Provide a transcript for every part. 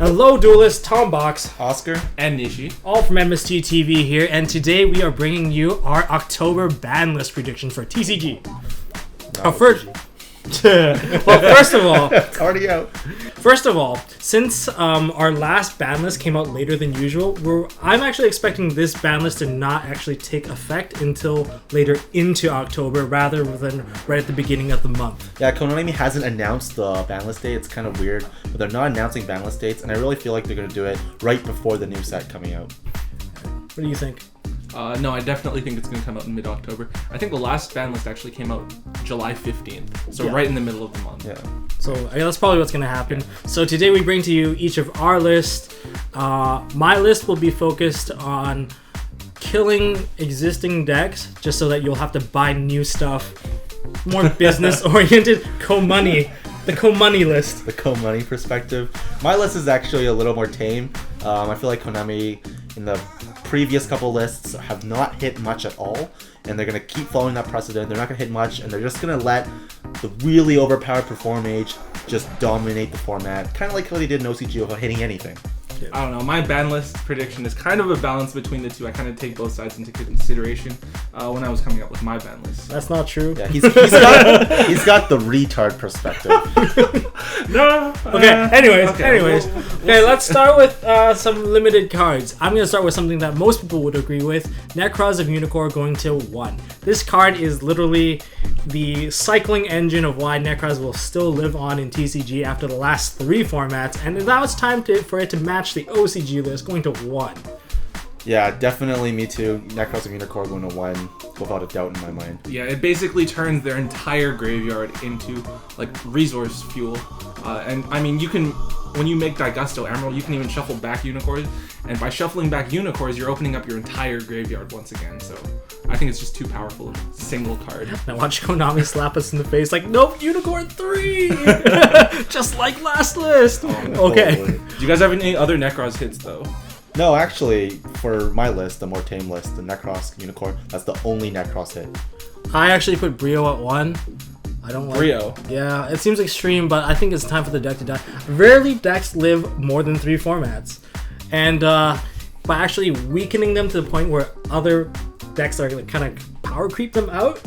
Hello, duelists. Tom Box, Oscar, and Nishi, all from MST.TV here, and today we are bringing you our October ban list prediction for TCG. First of all, it's already out. First of all, since our last ban list came out later than usual, I'm actually expecting this ban list to not actually take effect until later into October rather than right at the beginning of the month. Yeah, Konami hasn't announced the ban list date. It's kind of weird, but they're not announcing ban list dates, and I really feel like they're going to do it right before the new set coming out. What do you think? No, I definitely think it's going to come out in mid-October. I think the last ban list actually came out July 15th, so right in the middle of the month. Yeah. So that's probably what's going to happen. Yeah. So today we bring to you each of our lists. My list will be focused on killing existing decks just so that you'll have to buy new stuff. More business-oriented, co-money. The co-money list. The co-money perspective. My list is actually a little more tame. I feel like Konami in the previous couple lists have not hit much at all, and they're going to keep following that precedent. They're not going to hit much, and they're just going to let the really overpowered Perform Age just dominate the format, kind of like how they did in OCG without hitting anything. I don't know, my ban list prediction is kind of a balance between the two. I kind of take both sides into consideration when I was coming up with my ban list. That's not true. Yeah, he's got the retard perspective. No. Anyways. Okay, let's start with some limited cards. I'm going to start with something that most people would agree with. Necros of Unicorn going to 1. This card is literally the cycling engine of why Necros will still live on in TCG after the last 3 formats, and now it's time for it to match the OCG list going to 1. Yeah, definitely me too. Necros of Unicorn going to 1 without a doubt in my mind. Yeah, it basically turns their entire graveyard into like resource fuel. And I mean, when you make Daigusto Emerald, you can even shuffle back Unicorns, and by shuffling back Unicorns, you're opening up your entire graveyard once again. So I think it's just too powerful of a single card. Now watch Konami slap us in the face like, nope, Unicorn 3! Just like last list! Okay. Totally. Do you guys have any other Necros hits though? No, actually, for my list, the more tame list, the Necros Unicorn, that's the only Necros hit. I actually put Brio at 1. I don't like Brio. Yeah, it seems extreme, but I think it's time for the deck to die. Rarely decks live more than 3 formats. And by actually weakening them to the point where other decks are kind of power creep them out,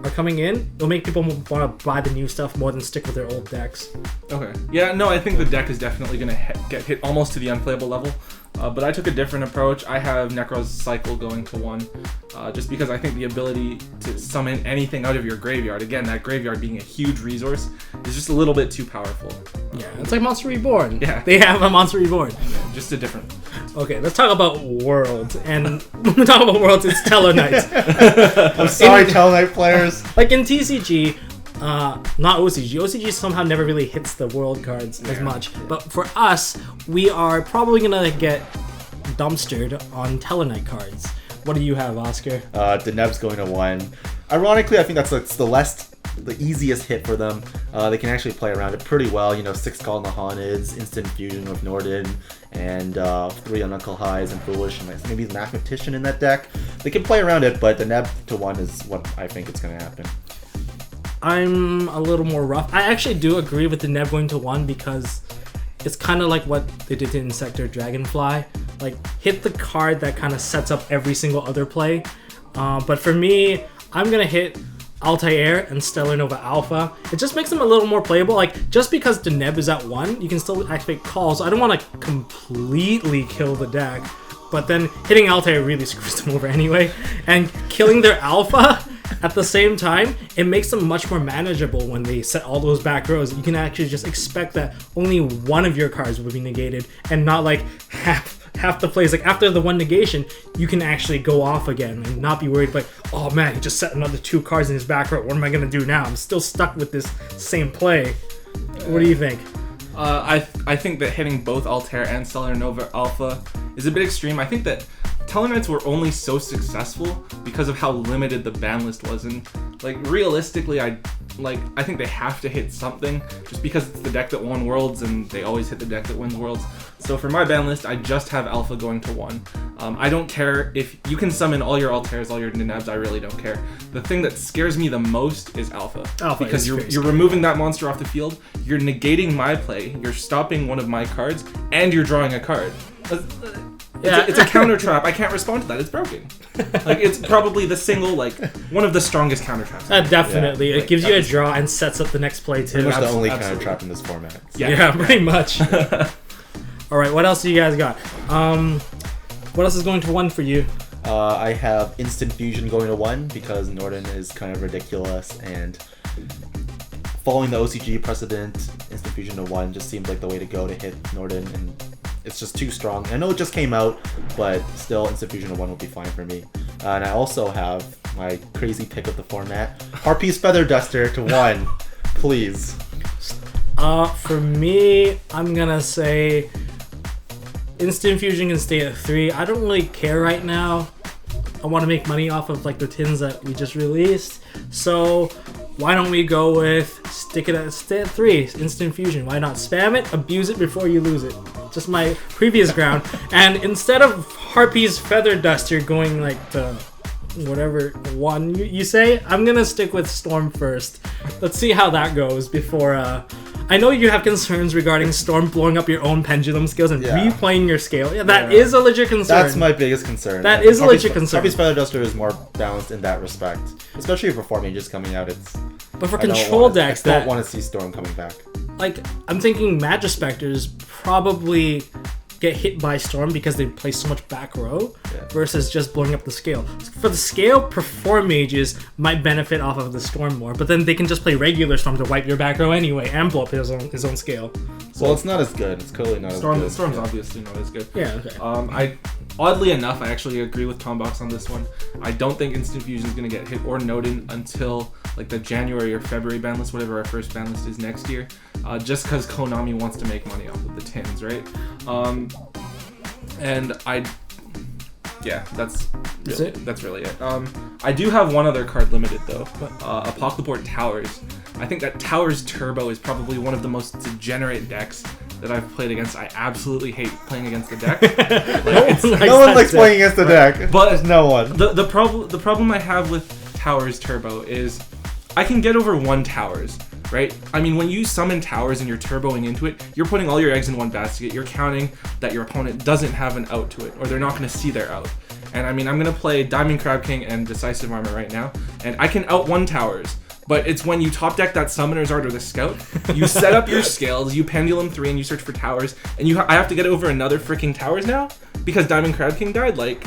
are coming in, it'll make people want to buy the new stuff more than stick with their old decks. Okay. Yeah, no, I think the deck is definitely going to get hit almost to the unplayable level. But I took a different approach. I have Necros Cycle going to 1, just because I think the ability to summon anything out of your graveyard, again, that graveyard being a huge resource, is just a little bit too powerful. Yeah, it's like Monster Reborn. Yeah. They have a Monster Reborn. Yeah, just a different... Okay, let's talk about Worlds. And when we talk about Worlds, it's Tellarknights. I'm sorry, Tellarknight players. Like in TCG, not OCG. OCG somehow never really hits the world cards as much. But for us, we are probably going to get dumpstered on Tellarknight cards. What do you have, Oscar? Deneb's going to 1. Ironically, I think that's the easiest hit for them. They can actually play around it pretty well. 6 Call in the Haunted, Instant Fusion with Norden, and 3 Uncle Highs and Foolish, and maybe the Mathematician in that deck. They can play around it, but Deneb to 1 is what I think is going to happen. I'm a little more rough. I actually do agree with the Deneb going to 1 because it's kind of like what they did in Sector Dragonfly. Like, hit the card that kind of sets up every single other play. But for me, I'm going to hit Altair and Stellar Nova Alpha. It just makes them a little more playable. Like, just because Deneb is at 1, you can still activate calls. So I don't want to completely kill the deck. But then hitting Altair really screws them over anyway. And killing their Alpha at the same time, it makes them much more manageable when they set all those back rows. You can actually just expect that only one of your cards will be negated and not like half the plays. Like after the 1 negation, you can actually go off again and not be worried like, oh man, he just set another 2 cards in his back row. What am I going to do now? I'm still stuck with this same play. What do you think? I think that hitting both Altair and Stellar Nova Alpha is a bit extreme. I think that Tellarknights were only so successful because of how limited the ban list was, and like realistically, I think they have to hit something just because it's the deck that won Worlds, and they always hit the deck that wins Worlds. So for my ban list, I just have Alpha going to 1. I don't care if you can summon all your Altairs, all your Ninabs, I really don't care. The thing that scares me the most is Alpha. Because you're removing that monster off the field, you're negating my play, you're stopping one of my cards, and you're drawing a card. It's a counter trap. I can't respond to that. It's broken. Like, it's probably the single, like, one of the strongest counter traps. Definitely. It gives you a draw and sets up the next play, too. Pretty much the only counter trap in this format. Yeah, pretty much. All right, what else do you guys got? What else is going to 1 for you? I have Instant Fusion going to 1 because Norden is kind of ridiculous, and following the OCG precedent, Instant Fusion to 1 just seems like the way to go to hit Norden, and it's just too strong. I know it just came out, but still Instant Fusion to 1 will be fine for me. And I also have my crazy pick of the format, Harpy's Feather Duster to 1, please. For me, I'm gonna say Instant Fusion can stay at 3. I don't really care right now. I want to make money off of like the tins that we just released. So why don't we go with stay at 3, Instant Fusion. Why not spam it, abuse it before you lose it? Just my previous ground. And instead of Harpy's Feather Duster going like to whatever 1 you say, I'm gonna stick with Storm first. Let's see how that goes before I know you have concerns regarding Storm blowing up your own pendulum skills and replaying your scale. Yeah, that is a legit concern. That's my biggest concern. That is a legit concern. Harpy's Feather Duster is more balanced in that respect, especially for 4 mages coming out. But for control decks, I don't want to see Storm coming back. Like, I'm thinking Magispectors probably get hit by Storm because they play so much back row versus just blowing up the scale. For the scale, Perform mages might benefit off of the Storm more, but then they can just play regular Storm to wipe your back row anyway and blow up his own scale. So, well, it's not as good. It's clearly not as good. Storm's obviously not as good. Yeah, okay. Oddly enough, I actually agree with Tombox on this one. I don't think Instant Fusion is going to get hit or Nodin until like the January or February ban list, whatever our first ban list is next year, just because Konami wants to make money off of the tins, right? That's really it. I do have one other card limited though, Apocalypse Towers. I think that Towers Turbo is probably one of the most degenerate decks that I've played against. I absolutely hate playing against the deck. No one likes playing against the deck. But no one. The problem I have with Towers Turbo is I can get over 1 Towers, right? I mean, when you summon Towers and you're turboing into it, you're putting all your eggs in one basket. You're counting that your opponent doesn't have an out to it, or they're not going to see their out. And I mean, I'm going to play Diamond Crab King and Decisive Armor right now, and I can out 1 Towers. But it's when you top deck that Summoner's Art or the Scout, you set up your scales, you Pendulum 3, and you search for Towers, and I have to get over another freaking Towers now because Diamond Crab King died. Like,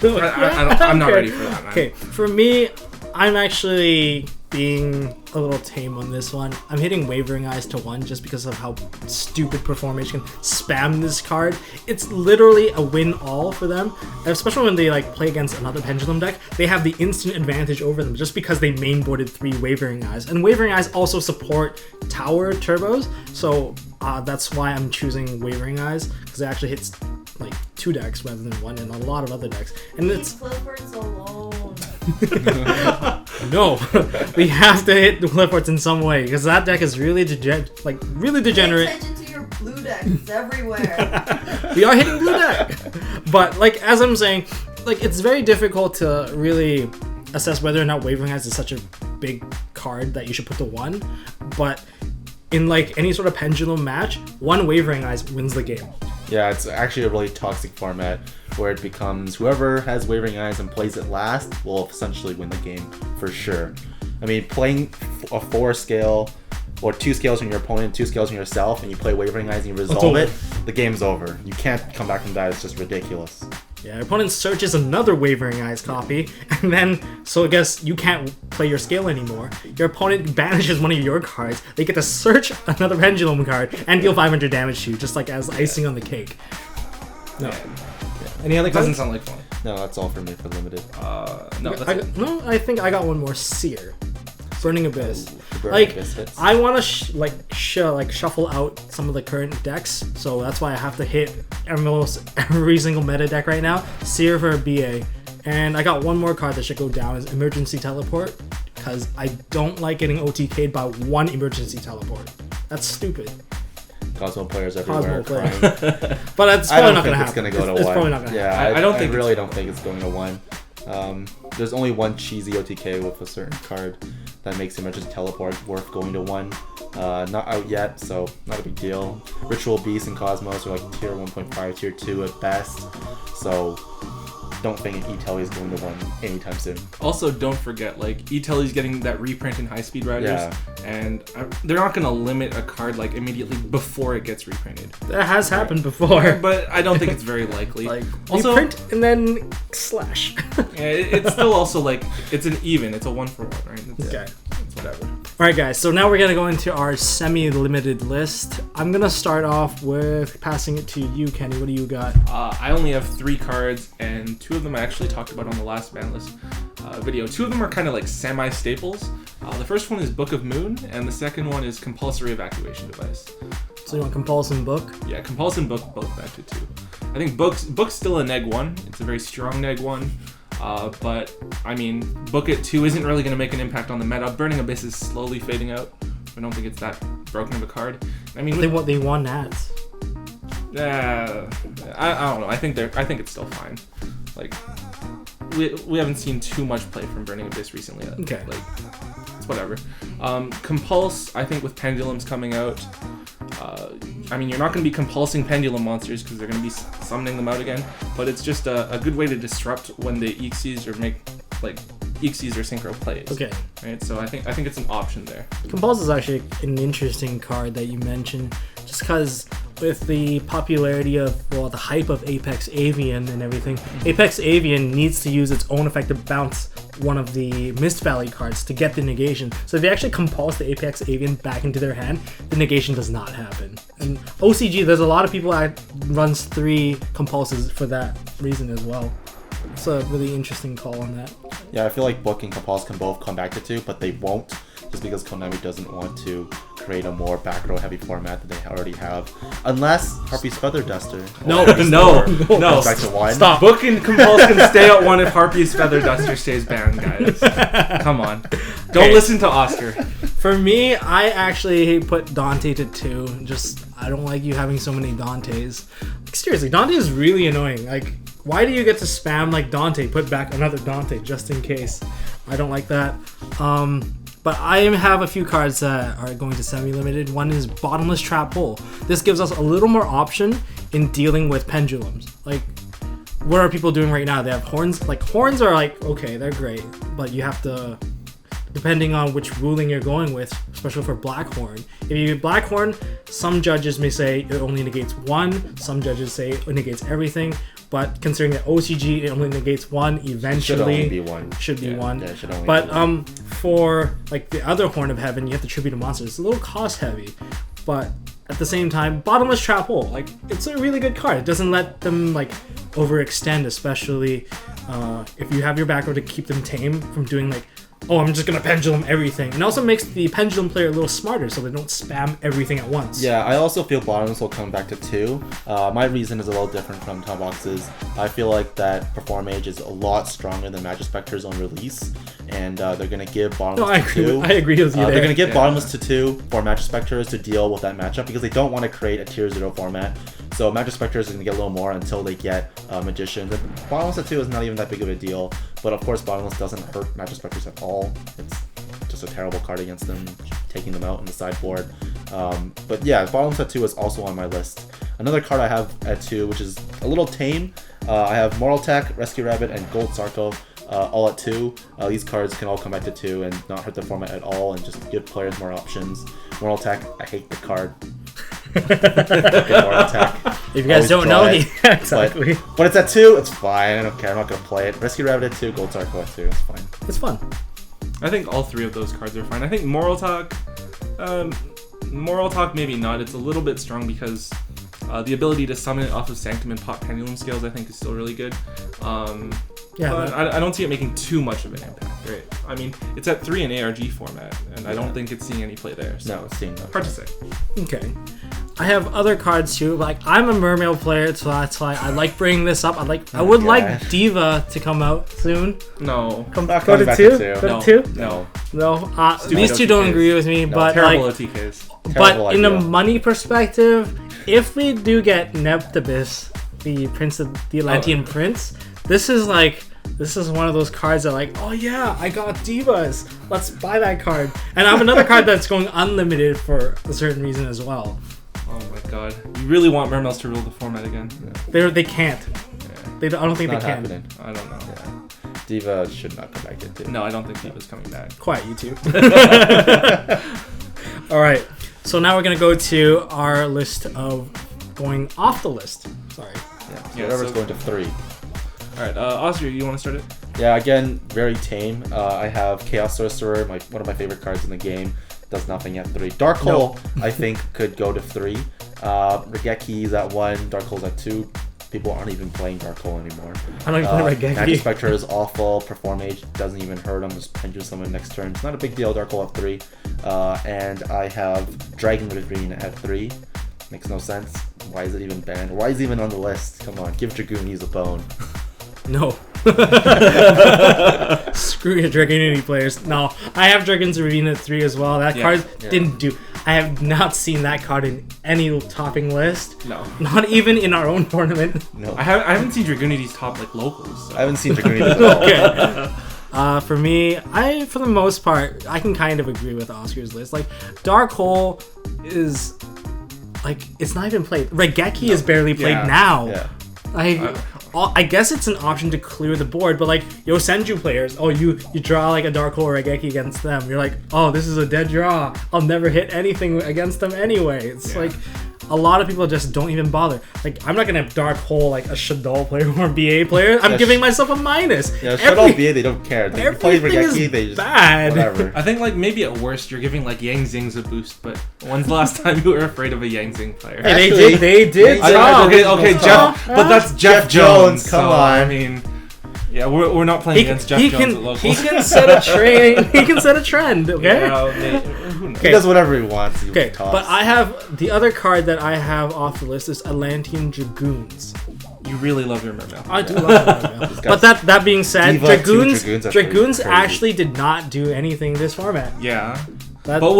I'm not ready for that, man. Okay, for me, I'm actually being a little tame on this one. I'm hitting Wavering Eyes to 1 just because of how stupid Performage can spam this card. It's literally a win all for them, especially when they like play against another Pendulum deck. They have the instant advantage over them just because they mainboarded 3 Wavering Eyes, and Wavering Eyes also support Tower Turbos, so that's why I'm choosing Wavering Eyes, because it actually hits like 2 decks rather than 1 and a lot of other decks. And it's Clifford's alone. No, we have to hit the Cliffords in some way because that deck is really degenerate. Pay attention to your blue deck. It's everywhere. We are hitting blue deck, but like as I'm saying, like it's very difficult to really assess whether or not Wavering Eyes is such a big card that you should put to 1. But in like any sort of Pendulum match, 1 Wavering Eyes wins the game. Yeah, it's actually a really toxic format where it becomes whoever has Wavering Eyes and plays it last will essentially win the game for sure. I mean, playing a 4 scale or 2 scales from your opponent, 2 scales from yourself, and you play Wavering Eyes and you resolve it, the game's over. You can't come back from that. It's just ridiculous. Yeah, your opponent searches another Wavering Eyes copy, and then, so I guess you can't play your scale anymore. Your opponent banishes one of your cards, they get to search another Pendulum card, and deal 500 damage to you, just like as icing on the cake. No. Yeah. Any other cards? Doesn't sound like fun. No, that's all for me for limited. No, that's it. No, I think I got one more. Seer. Burning Abyss. Burning Abyss hits. I want to shuffle out some of the current decks, so that's why I have to hit almost every single meta deck right now. Seer for a BA, and I got one more card that should go down is Emergency Teleport, because I don't like getting OTK'd by 1 Emergency Teleport. That's stupid. Cosmo players everywhere. Cosmo players. crying. But it's I probably don't not think gonna it's happen. gonna go to It's one. probably not gonna yeah, happen. I don't think really it's- don't think it's going to one. There's only one cheesy OTK with a certain card that makes Emergency Teleport worth going to one. Not out yet, so not a big deal. Ritual Beast and Cosmos are like tier 1.5, tier 2 at best. So don't think E-Telly is going to one anytime soon. Also, don't forget, like, E-Telly's getting that reprint in high-speed riders, Yeah. and they're not going to limit a card, like, immediately before it gets reprinted. That has happened before. But I don't think it's very likely. Like, also, reprint and then slash. yeah, it's still also, like, it's an even. It's a 1-for-1, right? It's, Okay. It's whatever. Alright guys, so now we're going to go into our semi-limited list. I'm going to start off with passing it to you, Kenny. What do you got? I only have 3 cards, and 2 of them I actually talked about on the last ban list video. 2 of them are kind of like semi-staples. The first one is Book of Moon, and the second one is Compulsory Evacuation Device. So you want Compulsion Book? Yeah, Compulse and Book both back to 2. I think Book's still a neg 1. It's a very strong neg 1. But, I mean, Book at 2 isn't really going to make an impact on the meta. Burning Abyss is slowly fading out. I don't think it's that broken of a card. I mean, They won Nats. I don't know. I think it's still fine. Like, we haven't seen too much play from Burning Abyss recently. Okay. Like, it's whatever. Compulse, I think with Pendulums coming out, I mean, you're not going to be compulsing Pendulum monsters because they're going to be summoning them out again, but it's just a good way to disrupt when the Xyzs or make, like, Xyzs or Synchro plays. Okay. Right, so I think it's an option there. Compulse is actually an interesting card that you mentioned, just because with the popularity of, well, the hype of Apex Avian and everything, Apex Avian needs to use its own effect to bounce one of the Mist Valley cards to get the negation. So if they actually compulse the Apex Avian back into their hand, the negation does not happen. And OCG, there's a lot of people that runs 3 compulses for that reason as well. It's a really interesting call on that. Yeah, I feel like Book and Compulse can both come back to 2, but they won't, just because Konami doesn't want to create a more back row heavy format that they already have. Unless Harpy's Feather Duster. No, no. no. Back to 1. Stop. Book and Compulse can stay at 1 if Harpy's Feather Duster stays banned, guys. Come on. Don't Okay. listen to Oscar. For me, I actually put Dante to 2. Just, I don't like you having so many Dantes. Like, seriously, Dante is really annoying. Like, why do you get to spam like Dante? Put back another Dante just in case. I don't like that. But I have a few cards that are going to semi-limited. One is Bottomless Trap Hole. This gives us a little more option in dealing with pendulums. Like, what are people doing right now? They have horns. Like, horns are like, okay, they're great, but you have to, depending on which ruling you're going with, especially for Blackhorn. If you Blackhorn, some judges may say it only negates 1. Some judges say it negates everything. But considering that OCG, it only negates 1 eventually. Should only be 1. Should be 1. Yeah, it should only But be 1. for like the other Horn of Heaven, you have to tribute a monster. It's a little cost heavy, but at the same time, Bottomless Trap Hole, like, it's a really good card. It doesn't let them like overextend, especially if you have your back row to keep them tame from doing like, oh, I'm just gonna pendulum everything. And also makes the pendulum player a little smarter so they don't spam everything at once. Yeah, I also feel Bottoms will come back to 2. My reason is a little different from Tom Box's. I feel like that Perform Age is a lot stronger than Magic Spectre's on release, and they're going to give Bottomless to 2. I agree with you there. They're going to give Yeah. Bottomless to 2 for Magic Spectres to deal with that matchup because they don't want to create a tier 0 format. So Magic Spectres are going to get a little more until they get Magicians. And Bottomless at 2 is not even that big of a deal, but of course Bottomless doesn't hurt Magic Spectres at all. It's just a terrible card against them, taking them out in the sideboard. But yeah, Bottomless at 2 is also on my list. Another card I have at 2, which is a little tame, I have Moral Tech, Rescue Rabbit, and Gold Sarko. All at 2. These cards can all come back to 2 and not hurt the format at all and just give players more options. Moral Tech, I hate the card. Moral Tech. If you guys Always don't draw know, it. exactly. But it's at 2, it's fine. I don't care. I'm not going to play it. Rescue Rabbit at 2, Gold Sarko at 2. It's fine. It's fun. I think all 3 of those cards are fine. I think Moral Talk maybe not. It's a little bit strong because the ability to summon it off of Sanctum and pop Pendulum Scales I think is still really good. Yeah, But I don't see it making too much of an impact. great. I mean, it's at 3 in ARG format, and I don't think it's seeing any play there. So No, it's seeing no. hard to say. Okay. I have other cards too. Like I'm a Mermail player, so that's why I like bringing this up. I would like Diva to come out soon. No. Not Go coming to back 2? to 2. Go No. to 2? No. No. Stupid These two don't OTKs. agree with me, but Terrible like, OTKs. but Terrible in a idea. money perspective, if we do get Neptibus, the Prince of the Atlantean Prince, this is one of those cards that like, oh yeah, I got Divas. Let's buy that card. And I have another card that's going unlimited for a certain reason as well. Oh my god. You really want Mermails to rule the format again? They can't. I don't think Not they can. happening. I don't know. Yeah. Diva should not come back into. No, I don't think Diva's coming back. Quiet, you two. All right. So now we're gonna go to our list of going off the list. Sorry. Yeah. So Yeah, whatever's so- going to 3. Alright, Austria, you want to start it? Yeah, again, very tame. I have Chaos Sorcerer, one of my favorite cards in the game. Does nothing at 3. Dark Hole, I think, could go to 3. Regeki's at 1. Dark Hole's at 2. People aren't even playing Dark Hole anymore. I don't even play Regeki. Magic Spectre is awful. Perform Age doesn't even hurt him. Just Pendulum Summon next turn. It's not a big deal. Dark Hole at 3. And I have Dragon Ravine at 3. Makes no sense. Why is it even banned? Why is it even on the list? Come on, give Dragoonies a bone. No. Screw your Dragonity players. No, I have Dragon's Ravine at 3 as well. That card didn't do. I have not seen that card in any topping list. No. Not even in our own tournament. No. I haven't seen Dragonity's top like locals. So. I haven't seen Dragoonies at all. Okay. For me, for the most part, I can kind of agree with Oscar's list. Like, Dark Hole is, like, it's not even played. Regeki is barely played now. Yeah. I guess it's an option to clear the board, but like Yosenju players, you draw like a Dark Hole Regeki against them. You're like, oh, this is a dead draw. I'll never hit anything against them anyway. It's like a lot of people just don't even bother. Like, I'm not gonna Dark Hole like a Shadol player or a BA player. I'm giving myself a minus. Yeah, Shadol BA, they don't care. They play everything Regeki, is they just bad. whatever. I think like maybe at worst you're giving like Yang Zings a boost, but when's the last time you were afraid of a Yang Zing player? Hey, Actually, they did. Okay, Jeff, but that's Jeff Jones. Come so, on. I mean, yeah, we're not playing against Jeff Jones at locals. He can set a trend. He can set a trend. Okay. Who knows? He does whatever he wants. He Okay, toss. but I have the other card that I have off the list is Atlantean Dragoons. You really love your Mermail. I do love that. But that being said, Diva, Dragoons Dragoons are Dragoons crazy. actually did not do anything this format. Yeah. That- But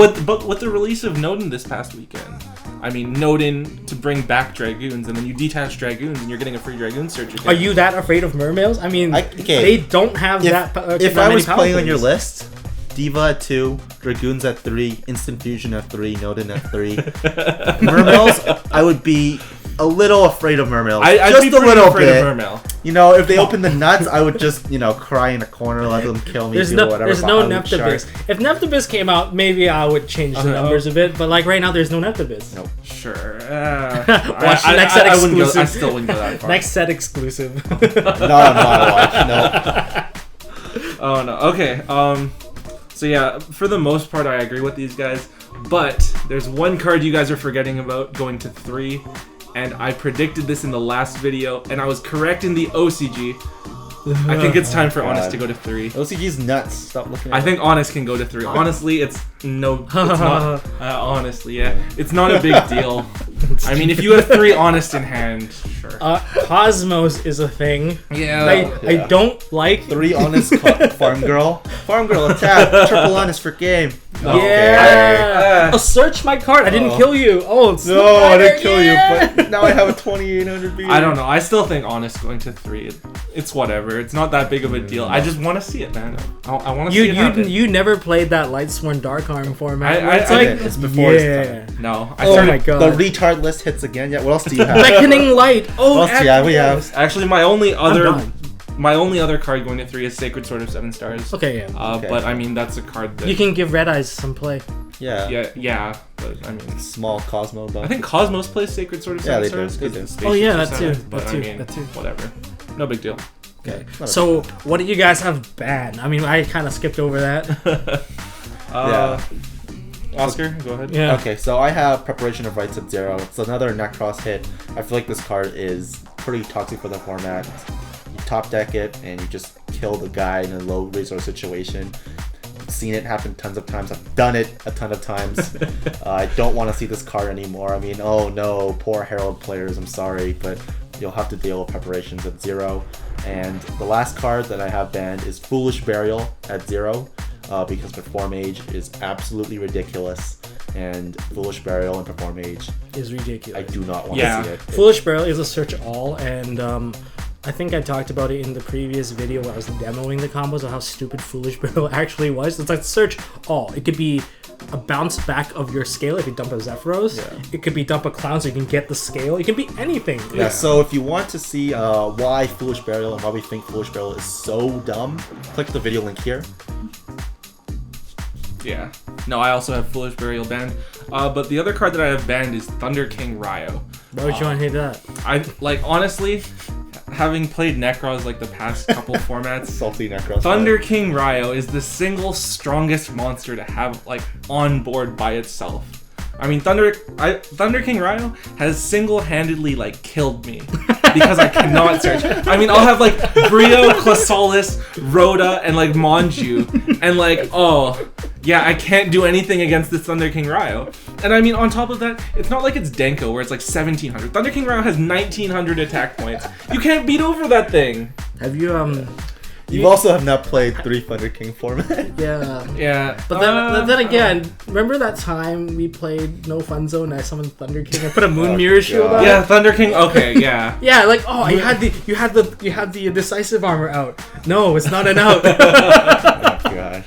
with the release of Nodin this past weekend, I mean, Nodin to bring back Dragoons, and then you detach Dragoons, and you're getting a free Dragoon search again. Are you that afraid of Mermails? I mean, okay. they don't have that. If that I many was power playing on your plays. list, Diva at 2, Dragoons at 3, Instant Fusion at 3, Nodin at 3, Mermails, I would be a little afraid of Mermails. I'd just be a pretty little afraid bit. of Mermail. You know, if they open the nuts, I would just, cry in a corner, let them kill me, There's do no whatever. there's but no I would Neptibus. shark. If Neptibus came out, maybe I would change the numbers a bit. But like right now, there's no Neptibus. Nope. Sure. Watch the next set I wouldn't go. exclusive. I still wouldn't go that far. Next set exclusive. Not on my watch, no. Oh no. Okay. So yeah, for the most part, I agree with these guys. But there's one card you guys are forgetting about going to 3, and I predicted this in the last video, and I was correct in the OCG. I think it's time for Honest to go to 3. OCG's nuts. Stop looking at I think Honest can go to 3. Honestly, it's not. Honestly, yeah, it's not a big deal. I mean, if you have 3 Honest in hand, sure. Cosmos is a thing. Yeah. I don't like 3 honest farm girl. Farm girl attack. Triple honest for game. Yeah. Search my card. I didn't kill you. Oh, it's No, I didn't kill you, but now I have a 2800 beat. I don't know. I still think Honest going to 3. It's whatever. It's not that big of a deal. I just want to see it, man. I want to see it happen. You never played that Lightsworn Dark Arm format. I did. It's before its time. No. Oh my god. The retard list hits again. Yeah. What else do you have? Beckoning Light. Oh, What else do you have? We have. Actually, my only done. other card going to 3 is Sacred Sword of 7 Stars. Okay, yeah. Okay. But I mean, that's a card that You can give Red Eyes some play. Yeah. Yeah. But I mean, Small Cosmo. But I think Cosmos plays Sacred Sword of 7 Yeah, they do. Stars. They 'cause do. the spaceships Oh yeah, are that too. 7, but That I too. mean, That too. whatever. No big deal. Okay. Not a So, what do you guys have banned? I mean, I kind of skipped over that. Oscar, go ahead. Yeah. Okay, so I have Preparation of Rites at 0. It's another Necros hit. I feel like this card is pretty toxic for the format. You top deck it and you just kill the guy in a low resource situation. I've seen it happen tons of times. I've done it a ton of times. I don't want to see this card anymore. I mean, oh no, poor Herald players, I'm sorry, but you'll have to deal with preparations at 0. And the last card that I have banned is Foolish Burial at 0, because Perform Age is absolutely ridiculous. And Foolish Burial and Perform Age is ridiculous. I do not want to see it. Foolish Burial is a search all, and I think I talked about it in the previous video where I was demoing the combos of how stupid Foolish Burial actually was. It's like search all. It could be a bounce back of your scale if you dump a Zephyros. Yeah. It could be dump a Clown so you can get the scale. It can be anything. Yeah, so if you want to see why Foolish Burial and why we think Foolish Burial is so dumb, click the video link here. Yeah. No, I also have Foolish Burial banned. But the other card that I have banned is Thunder King Ryo. Why would you want to hate that? I like honestly, having played Necros like the past couple formats, salty Necros. Thunder King Ryo is the single strongest monster to have like on board by itself. I mean, Thunder King Ryo has single-handedly like killed me because I cannot search. I mean, I'll have like Brio, Classalis, Rhoda, and like Monju, and like yeah, I can't do anything against this Thunder King Ryo. And I mean, on top of that, it's not like it's Denko where it's like 1700. Thunder King Ryo has 1900 attack points. You can't beat over that thing. Have you You also have not played 3 Thunder King format. Yeah. But then again, remember that time we played No Fun Zone and I summoned Thunder King and put a Moon Mirror Shield on? Yeah, Thunder King. Okay, yeah. Yeah, like you had the decisive armor out. No, it's not an out. Oh gosh.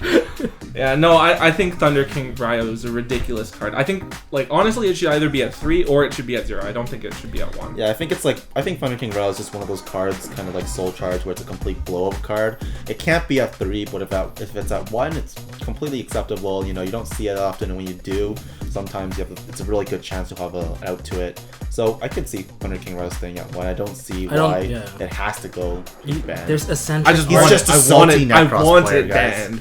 Yeah, no, I think Thunder King Ryo is a ridiculous card. I think, like, honestly, it should either be at 3 or it should be at 0. I don't think it should be at 1. Yeah, I think Thunder King Ryo is just one of those cards, kind of like Soul Charge, where it's a complete blow-up card. It can't be at 3, but if it's at 1, it's completely acceptable. You know, you don't see it often, and when you do, sometimes it's a really good chance to have a out to it. So I could see Thunder King Ryo staying at 1. I don't see why it has to go banned. There's eccentric. I want it banned.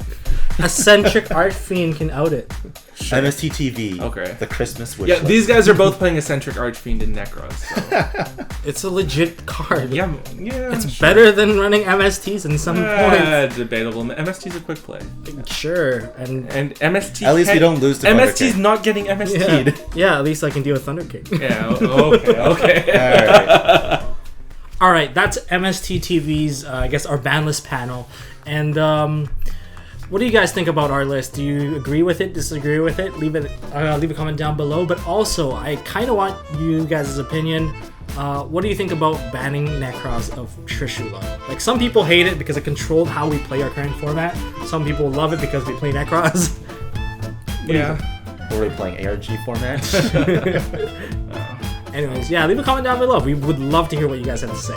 Eccentric Art Fiend can out it. Sure. MST.TV. Okay. The Christmas wish. Yeah, these guys are both playing Eccentric Archfiend in Necros. So. It's a legit card. Yeah. It's better than running MSTs in some points. Debatable. MST's a quick play. Sure, and MST. At least you don't lose to MST's not getting MST'd. Yeah, at least I can deal with Thunder King. Yeah. Okay. Alright. All right, that's MST.TV's, I guess, our ban list panel. And what do you guys think about our list? Do you agree with it, disagree with it? Leave a comment down below. But also, I kind of want you guys' opinion. What do you think about banning Necros of Trishula? Like, some people hate it because it controlled how we play our current format. Some people love it because we play Necros. Were we playing ARG format? Anyways, yeah, leave a comment down below. We would love to hear what you guys have to say.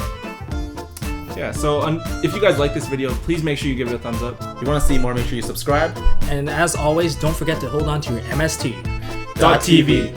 Yeah, so if you guys like this video, please make sure you give it a thumbs up. If you want to see more, make sure you subscribe. And as always, don't forget to hold on to your MST.TV.